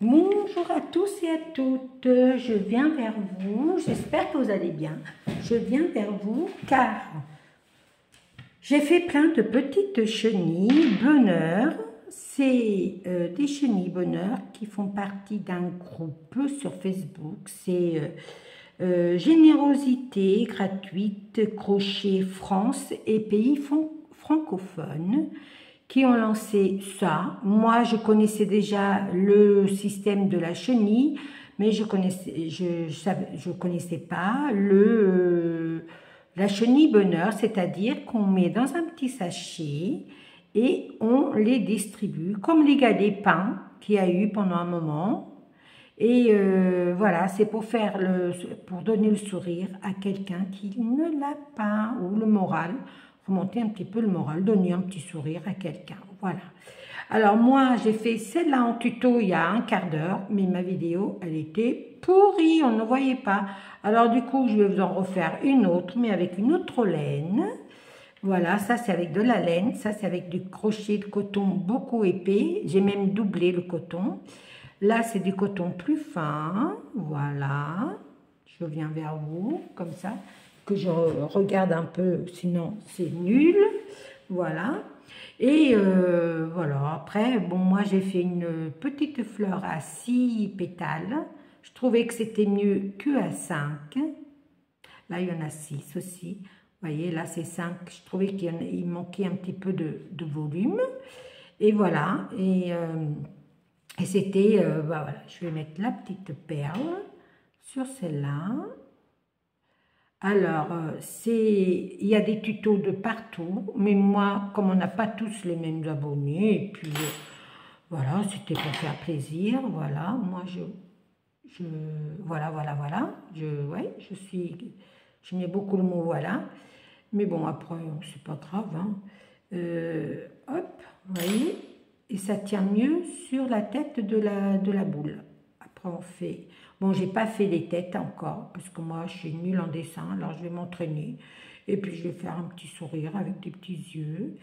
Bonjour à tous et à toutes, je viens vers vous, j'espère que vous allez bien. Je viens vers vous car j'ai fait plein de petites chenilles bonheur. C'est des chenilles bonheur qui font partie d'un groupe sur Facebook. C'est Générosité gratuite, crochet France et pays francophones qui ont lancé ça. Moi, je connaissais déjà le système de la chenille, mais je connaissais pas la chenille bonheur, c'est-à-dire qu'on met dans un petit sachet et on les distribue, comme les galets pains qu'il y a eu pendant un moment. Et voilà, c'est pour donner le sourire à quelqu'un qui ne l'a pas, ou le moral, remonter un petit peu le moral, donner un petit sourire à quelqu'un. Voilà. Alors moi, j'ai fait celle-là en tuto il y a un quart d'heure, mais ma vidéo, elle était pourrie, on ne voyait pas. Alors du coup, je vais vous en refaire une autre, mais avec une autre laine. Voilà, ça c'est avec de la laine, ça c'est avec du crochet de coton beaucoup épais. J'ai même doublé le coton. Là, c'est du coton plus fin. Voilà. Je viens vers vous, comme ça, que je regarde un peu, sinon c'est nul. Voilà. Et voilà. Après, bon, moi, j'ai fait une petite fleur à 6 pétales. Je trouvais que c'était mieux qu'à 5. Là, il y en a 6 aussi. Vous voyez, là, c'est 5. Je trouvais qu'il manquait un petit peu de volume. Et voilà. Et c'était, bah voilà, je vais mettre la petite perle sur celle-là. Alors, il y a des tutos de partout, mais moi, comme on n'a pas tous les mêmes abonnés, et puis voilà, c'était pour faire plaisir, voilà, moi voilà, ouais, je mets beaucoup le mot voilà, mais bon, après, c'est pas grave, hein. Hop, vous voyez, et ça tient mieux sur la tête de la boule. Après on fait, bon j'ai pas fait les têtes encore, parce que moi je suis nulle en dessin, alors je vais m'entraîner, et puis je vais faire un petit sourire avec des petits yeux.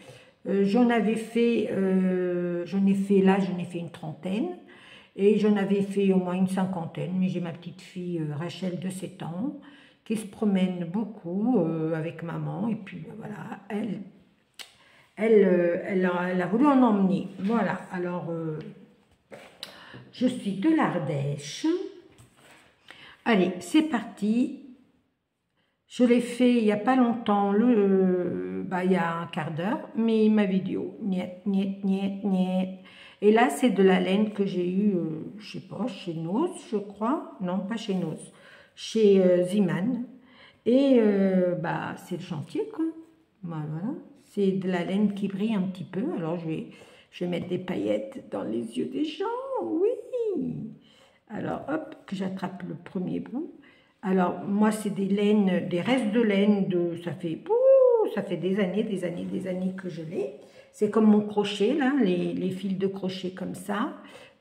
J'en ai fait une trentaine, et j'en avais fait au moins une cinquantaine, mais j'ai ma petite fille Rachel de 7 ans, qui se promène beaucoup avec maman, et puis voilà, elle a voulu en emmener. Voilà, alors je suis de l'Ardèche. Allez, c'est parti. Je l'ai fait il n'y a pas longtemps, il y a un quart d'heure, mais ma vidéo, niet, niet, niet, niet. Et là, c'est de la laine que j'ai eue, je sais pas, chez Noz, je crois. Non, pas chez Noz, chez Ziman. Et c'est le chantier, quoi. Voilà. C'est de la laine qui brille un petit peu. Alors, je vais mettre des paillettes dans les yeux des gens. Oui. Alors, hop, que j'attrape le premier bout. Alors, moi, c'est des laines, des restes de laine ça fait des années que je l'ai. C'est comme mon crochet, là, les fils de crochet comme ça,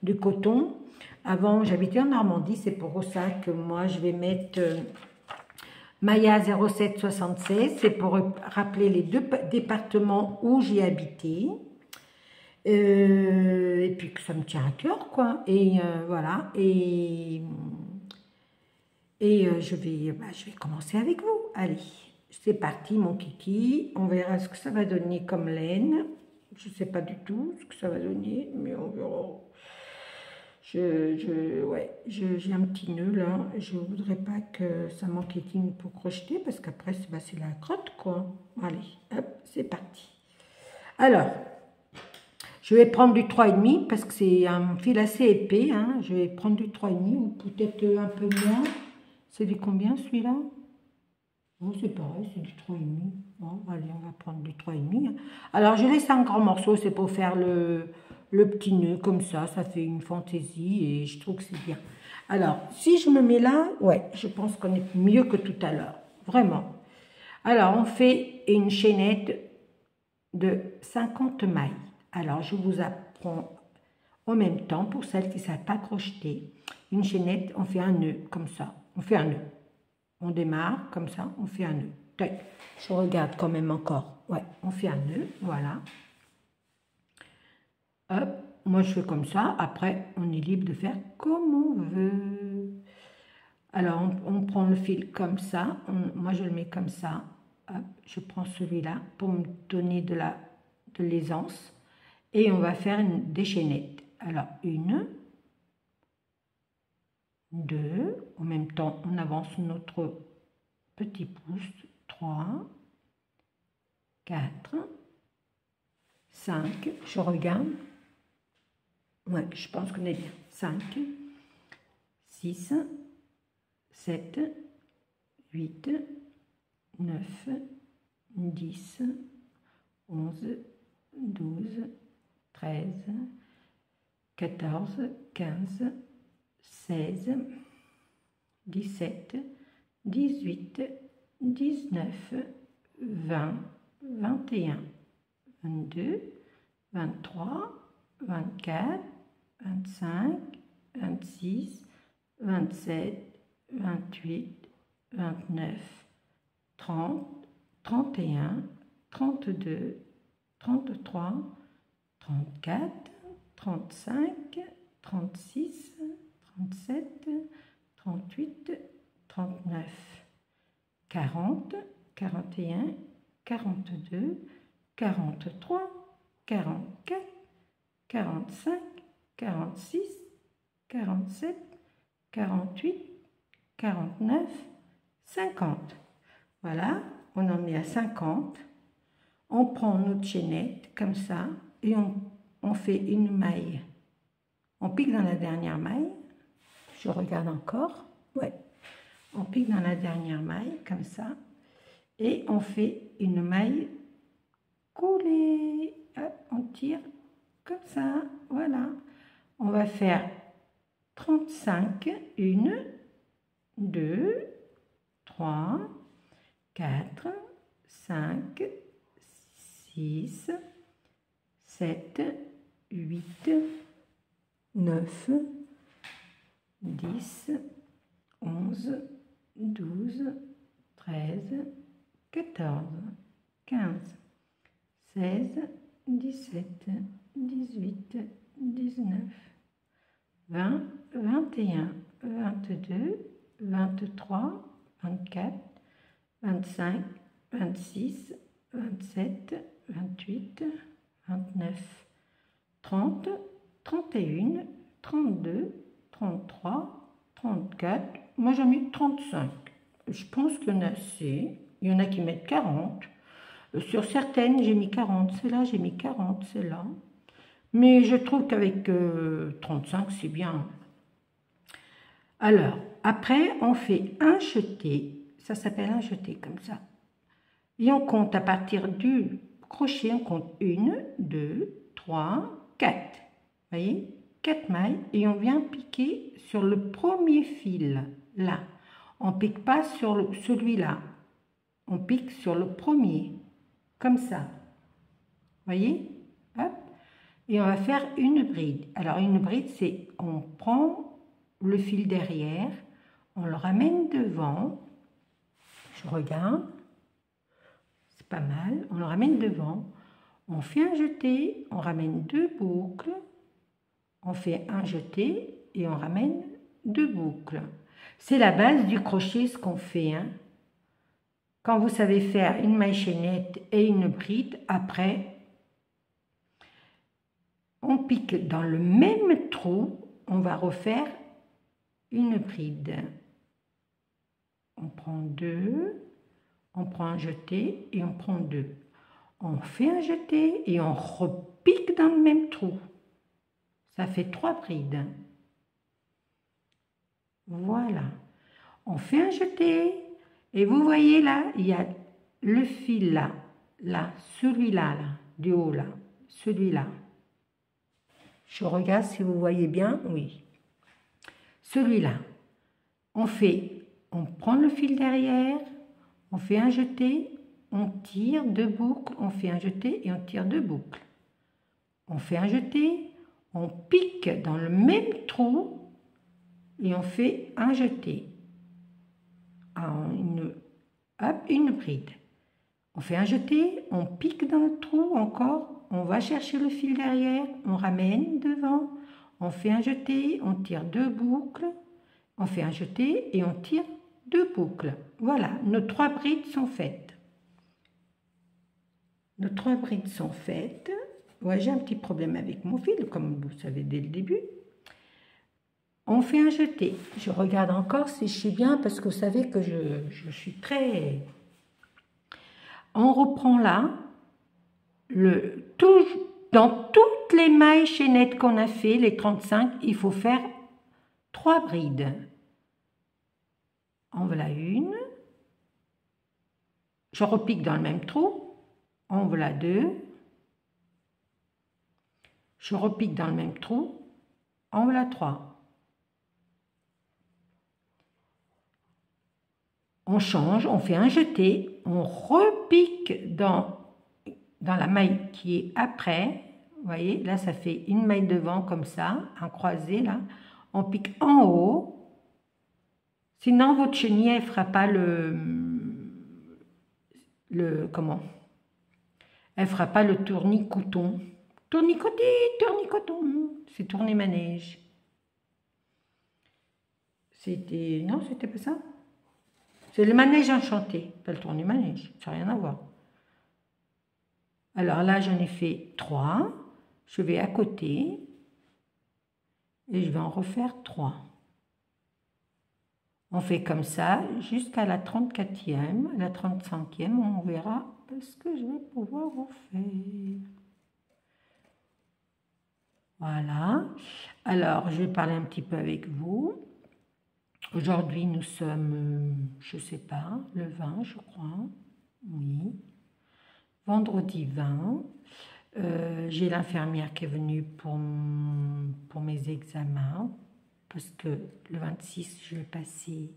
de coton. Avant, j'habitais en Normandie, c'est pour ça que moi, je vais mettre Maya 0776, c'est pour rappeler les 2 départements où j'ai habité. Et puis que ça me tient à cœur, quoi. Et voilà. Et je vais commencer avec vous. Allez, c'est parti, mon kiki. On verra ce que ça va donner comme laine. Je ne sais pas du tout ce que ça va donner, mais on verra. J'ai un petit nœud là, je ne voudrais pas que ça m'enquiétine pour crocheter parce qu'après c'est la crotte, quoi. Allez, hop, c'est parti. Alors, je vais prendre du 3,5 parce que c'est un fil assez épais, hein. Je vais prendre du 3,5 ou peut-être un peu moins. C'est du combien celui-là? Bon, c'est pareil, c'est du 3,5. Bon, allez, on va prendre du 3,5. Alors, je laisse un grand morceau, c'est pour faire le petit nœud, comme ça fait une fantaisie et je trouve que c'est bien. Alors, si je me mets là, ouais, je pense qu'on est mieux que tout à l'heure, vraiment. Alors, on fait une chaînette de 50 mailles. Alors, je vous apprends en même temps, pour celles qui ne savent pas crocheter, une chaînette, on fait un nœud, comme ça, on fait un nœud. On démarre, comme ça, on fait un nœud. Je regarde quand même encore. Ouais, on fait un nœud, voilà. Hop, moi je fais comme ça. Après, on est libre de faire comme on veut. Alors, on prend le fil comme ça. Moi, je le mets comme ça. Hop, je prends celui-là pour me donner de l'aisance. Et on va faire des chaînettes. Alors, 1, 2. En même temps, on avance notre petit pouce. 3, 4, 5. Je regarde. Ouais, je pense qu'on est bien. 5, 6, 7, 8, 9, 10, 11, 12, 13, 14, 15, 16, 17, 18, 19, 20, 21, 22, 23, 24, 25, 26, 27, 28, 29, 30, 31, 32, 33, 34, 35, 36, 37, 38, 39, 40, 41, 42, 43, 44, 45, 46, 47, 48, 49, 50. Voilà, on en est à 50. On prend notre chaînette comme ça et on fait une maille. On pique dans la dernière maille. Je regarde encore. Ouais. On pique dans la dernière maille comme ça et on fait une maille coulée. Hop, on tire comme ça. Voilà. On va faire 35. 1, 2, 3, 4, 5, 6, 7, 8, 9, 10, 11, 12, 13, 14, 15, 16, 17, 18, 19, 20, 21, 22, 23, 24, 25, 26, 27, 28, 29, 30, 31, 32, 33, 34. Moi, j'en mets 35. Je pense qu'il y en a assez. Il y en a qui mettent 40. Sur certaines, j'ai mis 40. Celle-là, j'ai mis 40. Celle-là. Mais je trouve qu'avec 35, c'est bien. Alors, après, on fait un jeté. Ça s'appelle un jeté comme ça. Et on compte à partir du crochet, on compte 1, 2, 3, 4. Vous voyez, 4 mailles. Et on vient piquer sur le premier fil, là. On ne pique pas sur celui-là. On pique sur le premier, comme ça. Vous voyez? Hop. Et on va faire une bride. Alors, une bride, c'est on prend le fil derrière, on le ramène devant. Je regarde. C'est pas mal. On le ramène devant. On fait un jeté, on ramène 2 boucles. On fait un jeté et on ramène 2 boucles. C'est la base du crochet, ce qu'on fait. Hein. Quand vous savez faire une maille chaînette et une bride, après, on pique dans le même trou, on va refaire une bride. On prend 2, on prend un jeté et on prend 2. On fait un jeté et on repique dans le même trou. Ça fait 3 brides. Voilà. On fait un jeté et vous voyez là, il y a le fil là, celui-là, là, du haut là, celui-là. Je regarde si vous voyez bien, oui. Celui-là, on prend le fil derrière, on fait un jeté, on tire 2 boucles, on fait un jeté et on tire 2 boucles. On fait un jeté, on pique dans le même trou et on fait un jeté. Une bride. On fait un jeté, on pique dans le trou encore on va chercher le fil derrière, on ramène devant, on fait un jeté, on tire 2 boucles, on fait un jeté et on tire 2 boucles. Voilà, nos 3 brides sont faites. Nos 3 brides sont faites. Ouais, j'ai un petit problème avec mon fil, comme vous savez dès le début. On fait un jeté. Je regarde encore si je suis bien, parce que vous savez que je suis très... On reprend là, dans toutes les mailles chaînettes qu'on a fait, les 35, il faut faire 3 brides. En voilà une. Je repique dans le même trou. En voilà 2. Je repique dans le même trou. En voilà 3. On change, on fait un jeté, on repique dans la maille qui est après. Vous voyez, là ça fait une maille devant comme ça, un croisé là. On pique en haut. Sinon votre chenille elle fera pas elle fera pas le tournis-couton. Tournicoté, tournicoton, c'est tourner manège. Non, c'était pas ça. C'est le manège enchanté, pas le tourner-manège, ça n'a rien à voir. Alors là, j'en ai fait 3. Je vais à côté et je vais en refaire 3. On fait comme ça jusqu'à la 34e, la 35e, on verra ce que je vais pouvoir en faire. Voilà. Alors, je vais parler un petit peu avec vous. Aujourd'hui, nous sommes, je ne sais pas, le 20, je crois. Oui. Vendredi 20. J'ai l'infirmière qui est venue pour mes examens. Parce que le 26, je vais passer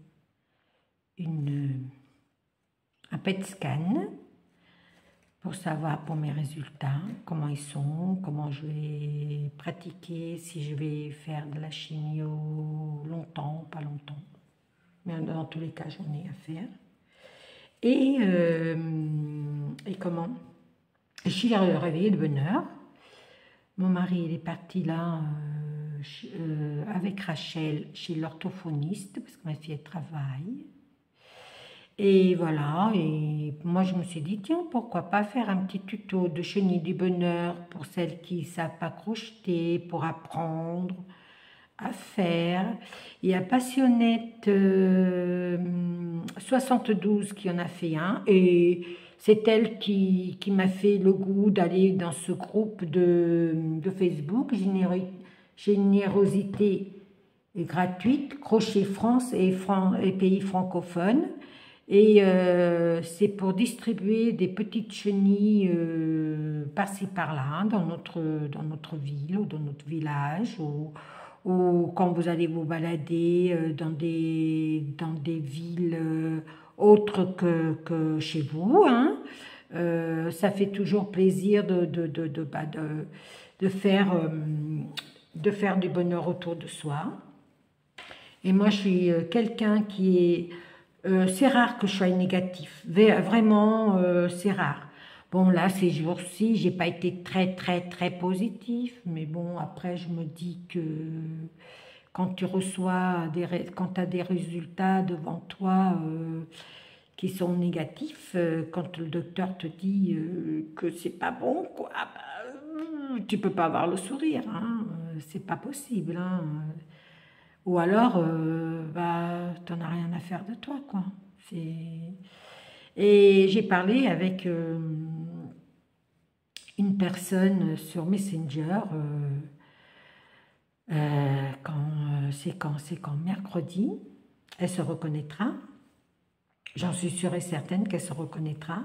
un PET scan pour savoir pour mes résultats, comment ils sont, comment je vais pratiquer, si je vais faire de la chimio longtemps, pas longtemps. Mais dans tous les cas, j'en ai à faire. Et comment? Je suis réveillée de bonne heure. Mon mari, il est parti là avec Rachel chez l'orthophoniste, parce que ma fille, elle travaille. Et voilà, et moi je me suis dit, tiens, pourquoi pas faire un petit tuto de chenille du bonheur pour celles qui ne savent pas crocheter, pour apprendre à faire. Il y a Passionnette 72 qui en a fait un, et c'est elle qui m'a fait le goût d'aller dans ce groupe de Facebook, Générosité gratuite, Crochet France et pays francophones. Et c'est pour distribuer des petites chenilles par-ci par-là, dans notre ville ou dans notre village, ou quand vous allez vous balader dans des villes autres que chez vous. Hein. Ça fait toujours plaisir de faire du bonheur autour de soi. Et moi, je suis quelqu'un qui est... c'est rare que je sois négatif, vraiment c'est rare. Bon là ces jours-ci j'ai pas été très positif, mais bon après je me dis que quand tu reçois quand tu as des résultats devant toi qui sont négatifs, quand le docteur te dit que c'est pas bon quoi, tu peux pas avoir le sourire, hein, c'est pas possible, hein. Ou alors, t'en as rien à faire de toi, quoi. Et j'ai parlé avec une personne sur Messenger, c'est quand mercredi, elle se reconnaîtra. J'en suis sûre et certaine qu'elle se reconnaîtra.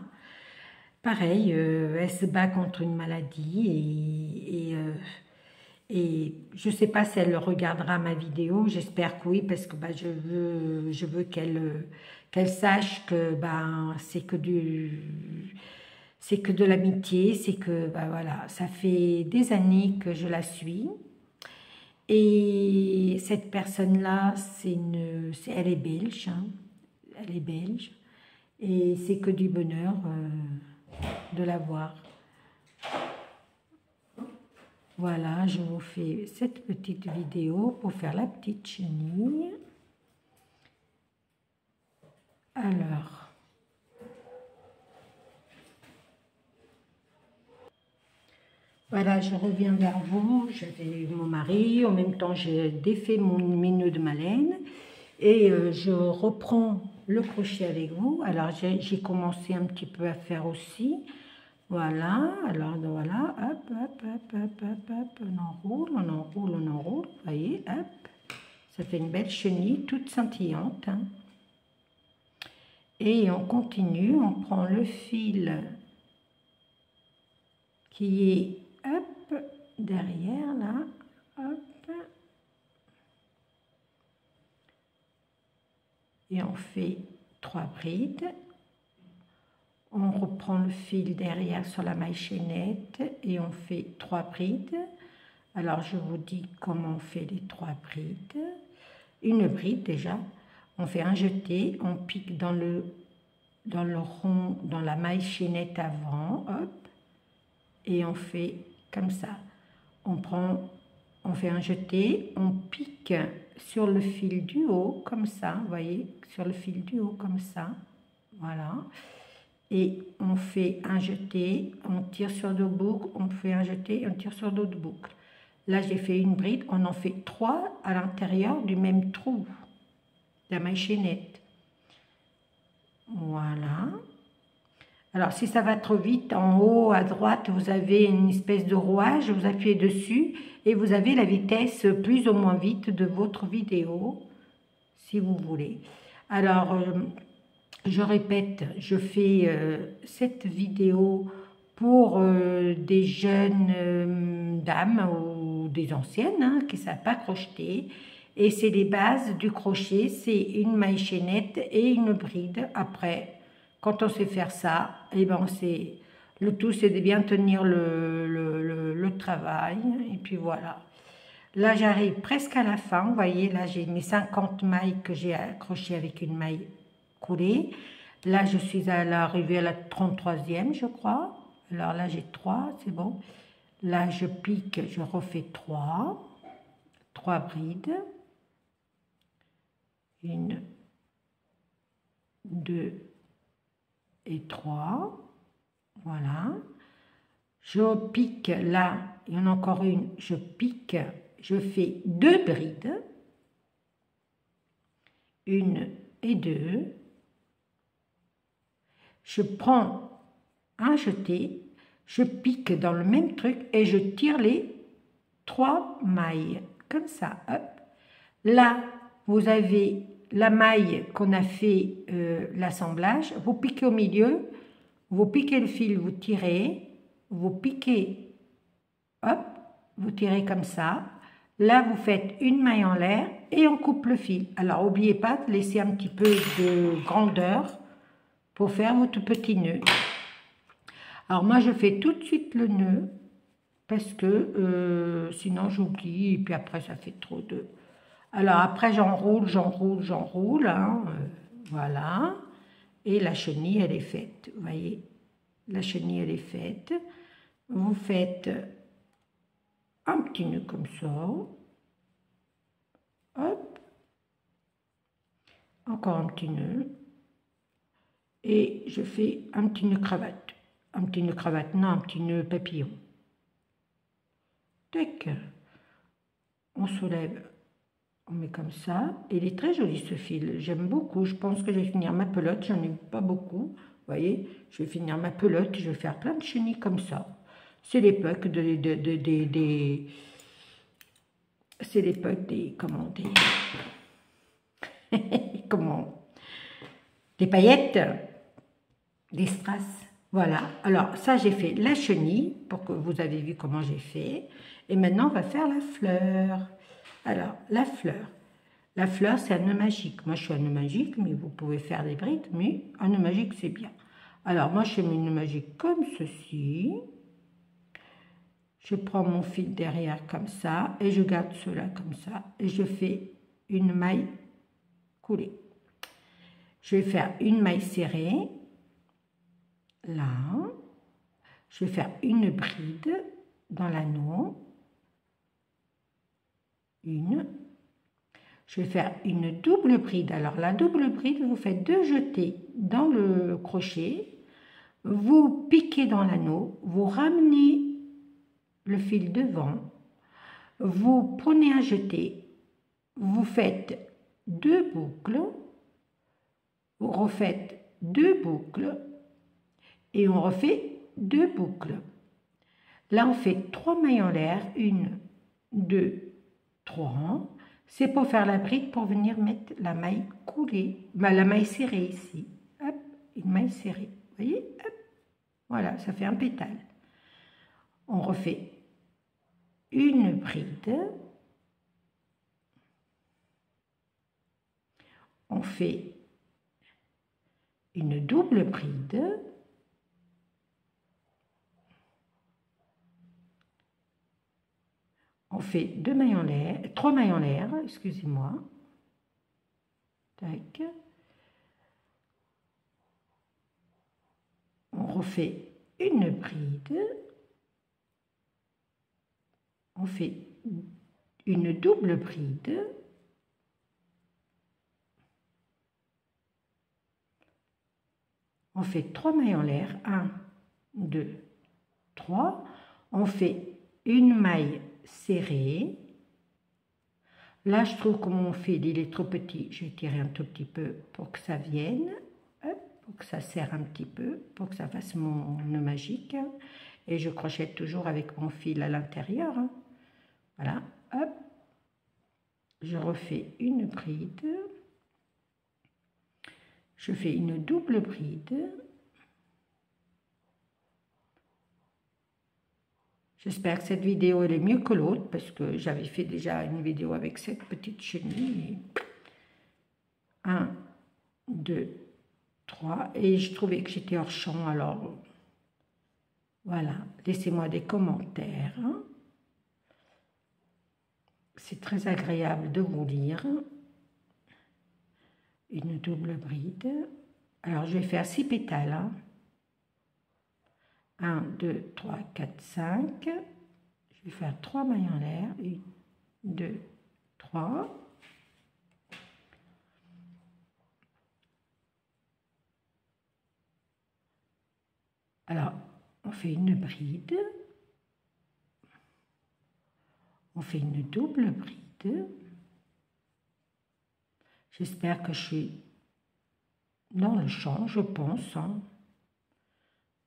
Pareil, elle se bat contre une maladie et je ne sais pas si elle regardera ma vidéo, j'espère que oui, parce que je veux qu'elle sache que c'est que de l'amitié, c'est que voilà, ça fait des années que je la suis. Et cette personne-là, elle est belge, hein, elle est belge, et c'est que du bonheur de la voir. Voilà, je vous fais cette petite vidéo pour faire la petite chenille. Alors, voilà, je reviens vers vous. J'avais mon mari, en même temps j'ai défait mes nœuds de Malène et je reprends le crochet avec vous. Alors j'ai commencé un petit peu à faire aussi. Voilà, alors voilà, hop, hop, hop, hop, hop, hop, on enroule, on enroule, on enroule, vous voyez, hop, ça fait une belle chenille toute scintillante. Hein. Et on continue, on prend le fil qui est, hop, derrière là, hop, et on fait 3 brides. On reprend le fil derrière sur la maille chaînette et on fait 3 brides. Alors je vous dis comment on fait les 3 brides. Une bride déjà, on fait un jeté, on pique dans le rond, dans la maille chaînette avant, hop, et on fait comme ça. On fait un jeté, on pique sur le fil du haut, comme ça, vous voyez, sur le fil du haut, comme ça, voilà. Et on fait un jeté, on tire sur 2 boucles, on fait un jeté, on tire sur d'autres boucles. Là, j'ai fait une bride, on en fait 3 à l'intérieur du même trou, la maille chaînette. Voilà. Alors, si ça va trop vite, en haut à droite, vous avez une espèce de rouage, vous appuyez dessus et vous avez la vitesse plus ou moins vite de votre vidéo, si vous voulez. Alors, je répète, je fais cette vidéo pour des jeunes dames ou des anciennes hein, qui ne savent pas crocheter. Et c'est les bases du crochet, c'est une maille chaînette et une bride. Après, quand on sait faire ça, et ben le tout c'est de bien tenir le travail. Et puis voilà. Là, j'arrive presque à la fin. Vous voyez, là, j'ai mes 50 mailles que j'ai accrochées avec une maille coulée. Là, je suis arrivée à la 33e, je crois. Alors là, j'ai 3, c'est bon. Là, je pique, je refais 3 brides. 1, 2 et 3. Voilà. Je pique là, il y en a encore une, je pique, je fais 2 brides. 1 et 2. Je prends un jeté, je pique dans le même truc et je tire les 3 mailles, comme ça, hop. Là, vous avez la maille qu'on a fait l'assemblage, vous piquez au milieu, vous piquez le fil, vous tirez, vous piquez, hop, vous tirez comme ça. Là, vous faites une maille en l'air et on coupe le fil. Alors, n'oubliez pas de laisser un petit peu de grandeur pour faire votre petit nœud. Alors, moi, je fais tout de suite le nœud parce que sinon, j'oublie et puis après, ça fait trop de... Alors, après, j'enroule, hein, voilà. Et la chenille, elle est faite, vous voyez. La chenille, elle est faite. Vous faites un petit nœud comme ça. Hop. Encore un petit nœud. Et je fais un petit nœud cravate. Un petit nœud cravate, non, un petit nœud papillon. Tac. On soulève. On met comme ça. Et il est très joli ce fil. J'aime beaucoup. Je pense que je vais finir ma pelote. J'en ai pas beaucoup. Vous voyez, je vais finir ma pelote. Je vais faire plein de chenilles comme ça. C'est l'époque c'est l'époque des... Comment comment... Des paillettes. Des strass. Voilà. Alors, ça, j'ai fait la chenille. Pour que vous avez vu comment j'ai fait. Et maintenant, on va faire la fleur. Alors, la fleur. La fleur, c'est un nœud magique. Moi, je suis un nœud magique, mais vous pouvez faire des brides, mais un nœud magique, c'est bien. Alors, moi, je fais mes nœuds magiques comme ceci. Je prends mon fil derrière comme ça, et je garde cela comme ça, et je fais une maille coulée. Je vais faire une maille serrée, là. Je vais faire une bride dans l'anneau, une. Je vais faire une double bride. Alors la double bride, vous faites 2 jetés dans le crochet, vous piquez dans l'anneau, vous ramenez le fil devant, vous prenez un jeté, vous faites 2 boucles, vous refaites 2 boucles et on refait 2 boucles. Là on fait 3 mailles en l'air, 1, 2, 3. C'est pour faire la bride, pour venir mettre la maille coulée, la maille serrée ici. Hop, une maille serrée. Vous voyez? Hop. Voilà, ça fait un pétale. On refait une bride. On fait une double bride. On fait 2 mailles en l'air, 3 mailles en l'air, excusez-moi. Tac. On refait une bride. On fait une double bride. On fait 3 mailles en l'air, 1, 2, 3. On fait une maille serrée. Là, je trouve que mon fil, il est trop petit. Je vais tirer un tout petit peu pour que ça vienne, hop, pour que ça serre un petit peu, pour que ça fasse mon nœud magique. Et je crochette toujours avec mon fil à l'intérieur. Voilà, hop. Je refais une bride. Je fais une double bride. J'espère que cette vidéo elle est mieux que l'autre parce que j'avais fait déjà une vidéo avec cette petite chenille. 1, 2, 3 et je trouvais que j'étais hors champ, alors voilà, laissez-moi des commentaires. C'est très agréable de vous lire. Une double bride. Alors je vais faire 6 pétales. 1, 2, 3, 4, 5. Je vais faire 3 mailles en l'air. 1, 2, 3. Alors, on fait une bride. On fait une double bride. J'espère que je suis dans le champ, je pense.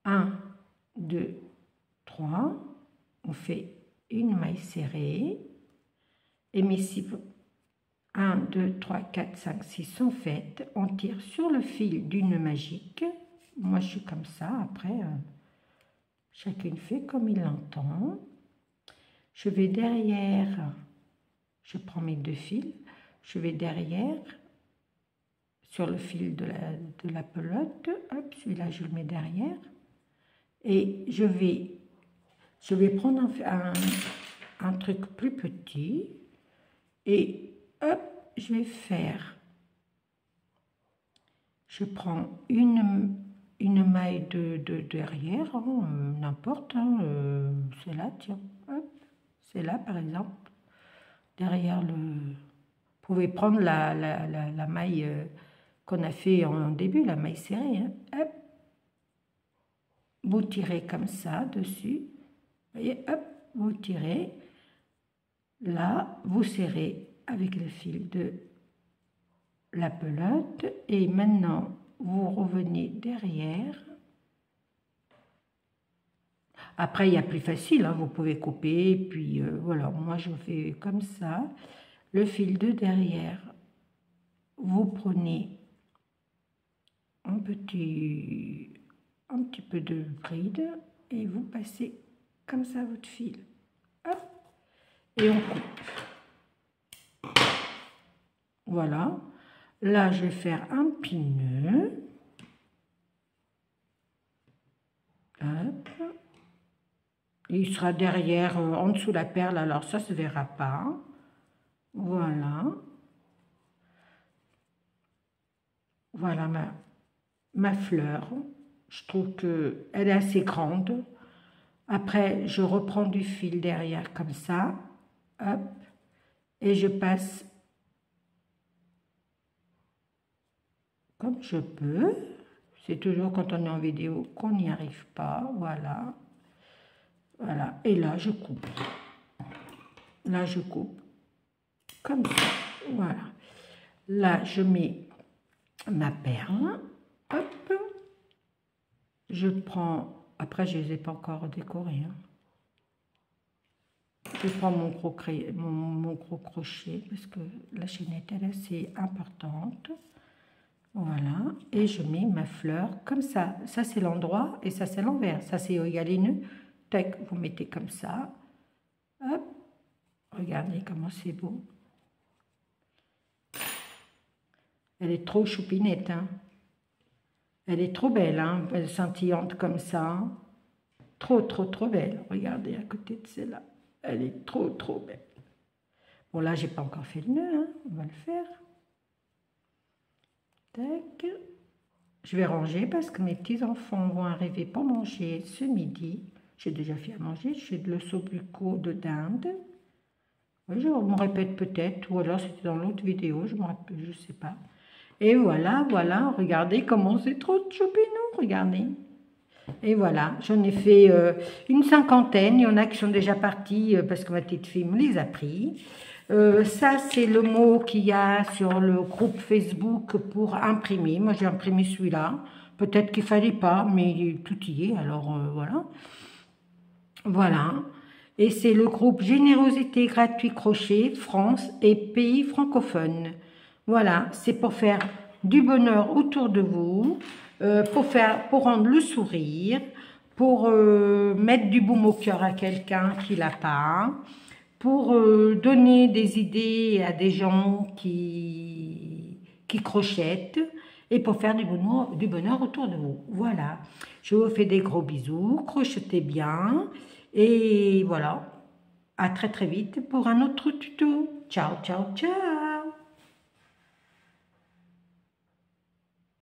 1, 2, 3, on fait une maille serrée et mes 6, 1, 2, 3, 4, 5, 6 sont faites. On tire sur le fil du nœud magique. Moi je suis comme ça, après chacune fait comme il l'entend. Je vais derrière, je prends mes 2 fils, je vais derrière sur le fil de la pelote, hop, celui-là je le mets derrière. Et je vais prendre un truc plus petit et hop, je vais faire, je prends une maille de derrière, hein, n'importe, hein, c'est là, tiens, hop, c'est là par exemple, derrière le... Vous pouvez prendre la maille qu'on a fait en début, la maille serrée, hein, hop. Vous tirez comme ça dessus, vous voyez, hop, vous tirez, là, vous serrez avec le fil de la pelote, et maintenant, vous revenez derrière. Après, il y a plus facile, hein, vous pouvez couper, puis voilà, moi je fais comme ça, le fil de derrière, vous prenez un petit peu de bride et vous passez comme ça votre fil, hop, et on coupe. Voilà, là je vais faire un petit nœud, hop, il sera derrière, en dessous de la perle, alors ça se verra pas. Voilà, voilà ma fleur. Je trouve qu'elle est assez grande. Après, je reprends du fil derrière comme ça, hop, et je passe comme je peux. C'est toujours quand on est en vidéo qu'on n'y arrive pas. Voilà. Voilà. Et là, je coupe. Là, je coupe. Comme ça. Voilà. Là, je mets ma perle. Hop. Je prends... Après, je ne les ai pas encore décorés. Hein. Je prends mon gros crochet parce que la chaînette elle est assez importante. Voilà, et je mets ma fleur comme ça. Ça c'est l'endroit et ça c'est l'envers. Ça c'est il y a les nœuds. Tac, vous mettez comme ça. Hop, regardez comment c'est beau. Elle est trop choupinette, hein. Elle est trop belle, hein. Elle est scintillante comme ça. Trop belle. Regardez à côté de celle-là. Elle est trop belle. Bon là j'ai pas encore fait le nœud, hein. On va le faire. Tac. Je vais ranger parce que mes petits-enfants vont arriver pour manger ce midi. J'ai déjà fait à manger. Je fais de l'ossobuco de dinde. Oui, je me répète peut-être, ou alors c'était dans l'autre vidéo, je me rappelle, je sais pas. Et voilà, regardez comment c'est trop choupinou, regardez. Et voilà, j'en ai fait une cinquantaine. Il y en a qui sont déjà partis parce que ma petite fille me les a pris. Ça, c'est le mot qu'il y a sur le groupe Facebook pour imprimer. Moi, j'ai imprimé celui-là. Peut-être qu'il ne fallait pas, mais tout y est, alors voilà. Voilà. Et c'est le groupe Générosité Gratuit Crochet, France et pays francophones. Voilà, c'est pour faire du bonheur autour de vous, pour rendre le sourire, pour mettre du baume au cœur à quelqu'un qui l'a pas, pour donner des idées à des gens qui crochettent et pour faire du bonheur autour de vous. Voilà, je vous fais des gros bisous, crochetez bien et voilà, à très vite pour un autre tuto. Ciao, ciao, ciao.